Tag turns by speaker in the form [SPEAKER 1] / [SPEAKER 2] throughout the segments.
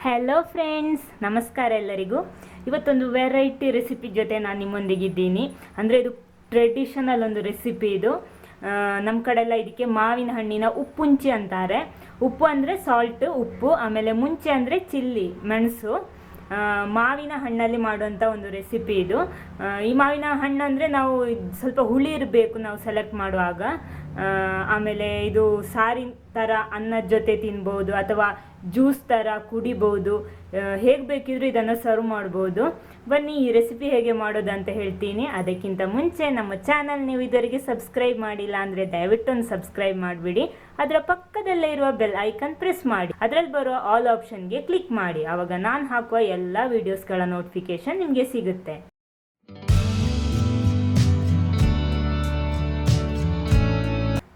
[SPEAKER 1] Hello friends, ನಮಸ್ಕಾರ ಎಲ್ಲರಿಗೂ. ಇವತ್ತೊಂದು ವೆರೈಟಿ ರೆಸಿಪಿ ಜೊತೆ ನಾನು ನಿಮ್ಮೊಂದಿಗಿದ್ದೀನಿ. ಅಂದರೆ ಇದು ಟ್ರೆಡಿಷನಲ್ ಒಂದು ರೆಸಿಪಿ. ಇದು ನಮ್ಮ ಕಡೆ ಎಲ್ಲ ಇದಕ್ಕೆ ಮಾವಿನ ಹಣ್ಣಿನ ಉಪ್ಪುಂಚಿ ಅಂತಾರೆ. ಉಪ್ಪು ಅಂದರೆ ಸಾಲ್ಟ್, ಉಪ್ಪು. ಆಮೇಲೆ ಮುಂಚೆ ಅಂದರೆ ಚಿಲ್ಲಿ, ಮೆಣಸು. ಮಾವಿನ ಹಣ್ಣಲ್ಲಿ ಮಾಡುವಂಥ ಒಂದು ರೆಸಿಪಿ ಇದು. ಈ ಮಾವಿನ ಹಣ್ಣು ಅಂದರೆ ನಾವು ಸ್ವಲ್ಪ ಹುಳಿ ಇರಬೇಕು ನಾವು ಸೆಲೆಕ್ಟ್ ಮಾಡುವಾಗ. ಆಮೇಲೆ ಇದು ಸಾರಿನ ಥರ ಅನ್ನದ ಜೊತೆ ತಿನ್ಬೋದು ಅಥವಾ ಜ್ಯೂಸ್ ಥರ ಕುಡಿಬೋದು. ಹೇಗೆ ಬೇಕಿದ್ರೂ ಇದನ್ನು ಸರ್ವ್ ಮಾಡ್ಬೋದು. ಬನ್ನಿ ಈ ರೆಸಿಪಿ ಹೇಗೆ ಮಾಡೋದು ಅಂತ ಹೇಳ್ತೀನಿ. ಅದಕ್ಕಿಂತ ಮುಂಚೆ ನಮ್ಮ ಚಾನಲ್ ನೀವು ಇದುವರೆಗೆ ಸಬ್ಸ್ಕ್ರೈಬ್ ಮಾಡಿಲ್ಲ ಅಂದರೆ ದಯವಿಟ್ಟು ಒಂದು ಸಬ್ಸ್ಕ್ರೈಬ್ ಮಾಡಿಬಿಡಿ. ಅದರ ಪಕ್ಕದಲ್ಲೇ ಇರುವ ಬೆಲ್ ಐಕನ್ ಪ್ರೆಸ್ ಮಾಡಿ. ಅದರಲ್ಲಿ ಬರುವ ಆಲ್ ಆಪ್ಷನ್ಗೆ ಕ್ಲಿಕ್ ಮಾಡಿ. ಆವಾಗ ನಾನು ಹಾಕುವ ಎಲ್ಲ ವಿಡಿಯೋಸ್ಗಳ ನೋಟಿಫಿಕೇಶನ್ ನಿಮಗೆ ಸಿಗುತ್ತೆ.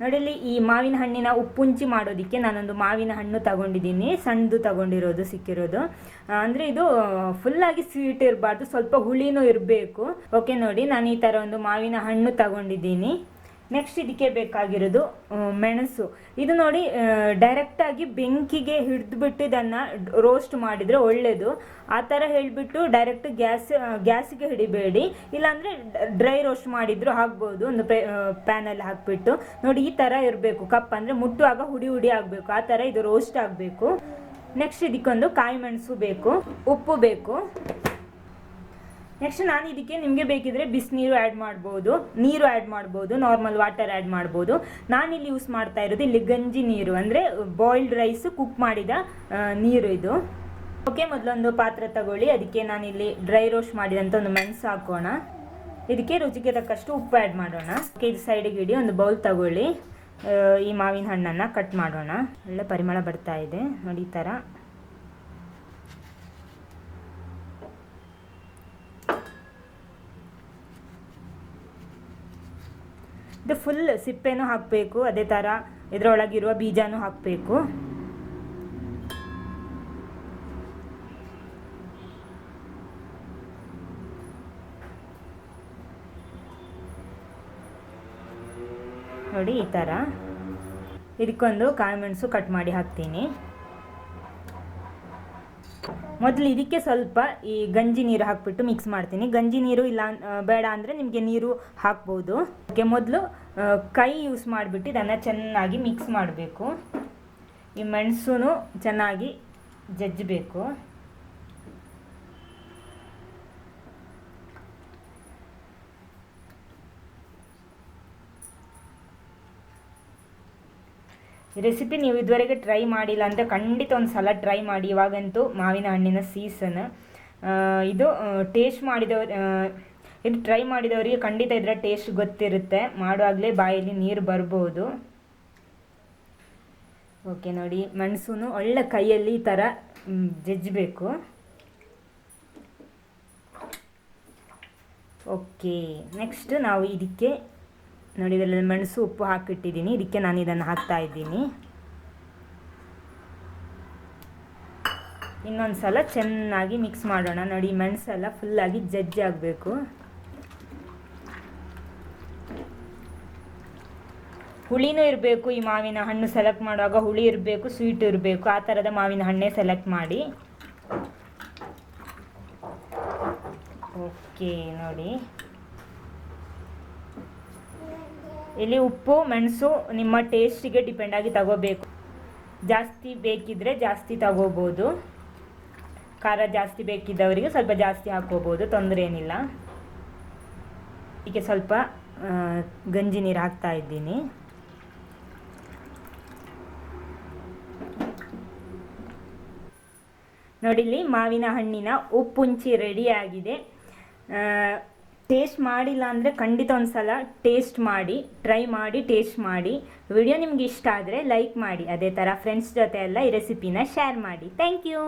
[SPEAKER 1] ನೋಡಿಲ್ಲಿ ಈ ಮಾವಿನ ಹಣ್ಣಿನ ಉಪ್ಪುಂಚಿ ಮಾಡೋದಕ್ಕೆ ನಾನೊಂದು ಮಾವಿನ ಹಣ್ಣು ತಗೊಂಡಿದ್ದೀನಿ. ಸಣ್ಣದು ತಗೊಂಡಿರೋದು ಸಿಕ್ಕಿರೋದು. ಅಂದರೆ ಇದು ಫುಲ್ಲಾಗಿ ಸ್ವೀಟ್ ಇರಬಾರ್ದು, ಸ್ವಲ್ಪ ಹುಳಿನೂ ಇರಬೇಕು. ಓಕೆ, ನೋಡಿ ನಾನು ಈ ಥರ ಒಂದು ಮಾವಿನ ಹಣ್ಣು ತಗೊಂಡಿದ್ದೀನಿ. ನೆಕ್ಸ್ಟ್ ಇದಕ್ಕೆ ಬೇಕಾಗಿರೋದು ಮೆಣಸು. ಇದು ನೋಡಿ ಡೈರೆಕ್ಟಾಗಿ ಬೆಂಕಿಗೆ ಹಿಡಿದ್ಬಿಟ್ಟು ಇದನ್ನು ರೋಸ್ಟ್ ಮಾಡಿದರೆ ಒಳ್ಳೆಯದು. ಆ ಥರ ಹೇಳಿಬಿಟ್ಟು ಡೈರೆಕ್ಟ್ ಗ್ಯಾಸಿಗೆ ಹಿಡಿಬೇಡಿ. ಇಲ್ಲಾಂದರೆ ಡ್ರೈ ರೋಸ್ಟ್ ಮಾಡಿದ್ರು ಹಾಕ್ಬೋದು. ಒಂದು ಪ್ಯಾನಲ್ಲಿ ಹಾಕಿಬಿಟ್ಟು ನೋಡಿ ಈ ಥರ ಇರಬೇಕು. ಕಪ್ ಅಂದರೆ ಮುಟ್ಟುವಾಗ ಹುಡಿ ಹುಡಿ ಆಗಬೇಕು. ಆ ಥರ ಇದು ರೋಸ್ಟ್ ಆಗಬೇಕು. ನೆಕ್ಸ್ಟ್ ಇದಕ್ಕೊಂದು ಕಾಯಿ ಮೆಣಸು ಬೇಕು, ಉಪ್ಪು ಬೇಕು. ನೆಕ್ಸ್ಟ್ ನಾನು ಇದಕ್ಕೆ ನಿಮಗೆ ಬೇಕಿದ್ರೆ ಬಿಸಿನೀರು ಆ್ಯಡ್ ಮಾಡ್ಬೋದು, ನೀರು ಆ್ಯಡ್ ಮಾಡ್ಬೋದು, ನಾರ್ಮಲ್ ವಾಟರ್ ಆ್ಯಡ್ ಮಾಡ್ಬೋದು. ನಾನಿಲ್ಲಿ ಯೂಸ್ ಮಾಡ್ತಾ ಇರೋದು ಇಲ್ಲಿ ಗಂಜಿ ನೀರು, ಅಂದರೆ ಬಾಯ್ಲ್ಡ್ ರೈಸ್ ಕುಕ್ ಮಾಡಿದ ನೀರು ಇದು. ಓಕೆ, ಮೊದಲೊಂದು ಪಾತ್ರೆ ತಗೊಳ್ಳಿ. ಅದಕ್ಕೆ ನಾನಿಲ್ಲಿ ಡ್ರೈ ರೋಸ್ಟ್ ಮಾಡಿದಂಥ ಒಂದು ಮೆಣಸು ಹಾಕೋಣ. ಇದಕ್ಕೆ ರುಚಿಗೆ ತಕ್ಕಷ್ಟು ಉಪ್ಪು ಆ್ಯಡ್ ಮಾಡೋಣ. ಓಕೆ, ಇದು ಸೈಡಿಗೆ ಇಡಿ. ಒಂದು ಬೌಲ್ ತಗೊಳ್ಳಿ. ಈ ಮಾವಿನ ಹಣ್ಣನ್ನು ಕಟ್ ಮಾಡೋಣ. ಒಳ್ಳೆ ಪರಿಮಳ ಬರ್ತಾ ಇದೆ ನೋಡಿ. ಈ ಥರ ಇದು ಫುಲ್ ಸಿಪ್ಪೆನೂ ಹಾಕಬೇಕು. ಅದೇ ಥರ ಇದರೊಳಗಿರುವ ಬೀಜನೂ ಹಾಕಬೇಕು. ನೋಡಿ ಈ ಥರ. ಇದಕ್ಕೊಂದು ಕಾಯಿ ಮೆಣಸು ಕಟ್ ಮಾಡಿ ಹಾಕ್ತೀನಿ. ಮೊದಲು ಇದಕ್ಕೆ ಸ್ವಲ್ಪ ಈ ಗಂಜಿ ನೀರು ಹಾಕ್ಬಿಟ್ಟು ಮಿಕ್ಸ್ ಮಾಡ್ತೀನಿ. ಗಂಜಿ ನೀರು ಇಲ್ಲ ಬೇಡ ಅಂದರೆ ನಿಮಗೆ ನೀರು ಹಾಕ್ಬೋದು. ಓಕೆ, ಮೊದಲು ಕೈ ಯೂಸ್ ಮಾಡಿಬಿಟ್ಟು ಇದನ್ನು ಚೆನ್ನಾಗಿ ಮಿಕ್ಸ್ ಮಾಡಬೇಕು. ಈ ಮೆಣಸು ಚೆನ್ನಾಗಿ ಜಜ್ಜಬೇಕು. ಈ ರೆಸಿಪಿ ನೀವು ಇದುವರೆಗೆ ಟ್ರೈ ಮಾಡಿಲ್ಲ ಅಂದರೆ ಖಂಡಿತ ಒಂದು ಸಲ ಟ್ರೈ ಮಾಡಿ. ಇವಾಗಂತೂ ಮಾವಿನ ಹಣ್ಣಿನ ಸೀಸನ್. ಇದು ಟೇಸ್ಟ್ ಇದು ಟ್ರೈ ಮಾಡಿದವರಿಗೆ ಖಂಡಿತ ಇದರ ಟೇಸ್ಟ್ ಗೊತ್ತಿರುತ್ತೆ. ಮಾಡುವಾಗಲೇ ಬಾಯಲ್ಲಿ ನೀರು ಬರ್ಬೋದು. ಓಕೆ, ನೋಡಿ ಮೆಣಸು ಒಳ್ಳೆ ಕೈಯಲ್ಲಿ ಈ ಥರ ಜಜ್ಜಬೇಕು. ಓಕೆ, ನೆಕ್ಸ್ಟ್ ನಾವು ಇದಕ್ಕೆ ನೋಡಿ ಇದರಲ್ಲಿ ಮೆಣಸು ಉಪ್ಪು ಹಾಕಿಟ್ಟಿದ್ದೀನಿ. ಇದಕ್ಕೆ ನಾನು ಇದನ್ನು ಹಾಕ್ತಾ ಇದ್ದೀನಿ. ಇನ್ನೊಂದು ಸಲ ಚೆನ್ನಾಗಿ ಮಿಕ್ಸ್ ಮಾಡೋಣ. ನೋಡಿ ಮೆಣಸೆಲ್ಲ ಫುಲ್ಲಾಗಿ ಜಜ್ಜಿ ಆಗಬೇಕು. ಹುಳಿನೂ ಇರಬೇಕು. ಈ ಮಾವಿನ ಹಣ್ಣು ಸೆಲೆಕ್ಟ್ ಮಾಡುವಾಗ ಹುಳಿ ಇರಬೇಕು, ಸ್ವೀಟ್ ಇರಬೇಕು. ಆ ಥರದ ಮಾವಿನ ಹಣ್ಣೇ ಸೆಲೆಕ್ಟ್ ಮಾಡಿ. ಓಕೆ, ನೋಡಿ ಇಲ್ಲಿ ಉಪ್ಪು ಮೆಣಸು ನಿಮ್ಮ ಟೇಸ್ಟಿಗೆ ಡಿಪೆಂಡ್ ಆಗಿ ತಗೋಬೇಕು. ಜಾಸ್ತಿ ಬೇಕಿದ್ದರೆ ಜಾಸ್ತಿ ತಗೋಬೋದು. ಖಾರ ಜಾಸ್ತಿ ಬೇಕಿದ್ದವರಿಗೆ ಸ್ವಲ್ಪ ಜಾಸ್ತಿ ಹಾಕೋಬೋದು, ತೊಂದರೆ ಏನಿಲ್ಲ. ಇದಕ್ಕೆ ಸ್ವಲ್ಪ ಗಂಜಿ ನೀರು ಹಾಕ್ತಾ ಇದ್ದೀನಿ. ನೋಡಿಲ್ಲಿ ಮಾವಿನ ಹಣ್ಣಿನ ಉಪ್ಪುಂಚಿ ರೆಡಿಯಾಗಿದೆ. ಟೇಸ್ಟ್ ಮಾಡಿಲ್ಲ ಅಂದರೆ ಖಂಡಿತ ಒಂದು ಸಲ ಟೇಸ್ಟ್ ಮಾಡಿ, ಟ್ರೈ ಮಾಡಿ ಟೇಸ್ಟ್ ಮಾಡಿ. ವಿಡಿಯೋ ನಿಮ್ಗೆ ಇಷ್ಟ ಆದರೆ ಲೈಕ್ ಮಾಡಿ. ಅದೇ ಥರ ಫ್ರೆಂಡ್ಸ್ ಜೊತೆ ಎಲ್ಲ ಈ ರೆಸಿಪಿನ ಶೇರ್ ಮಾಡಿ. Thank you.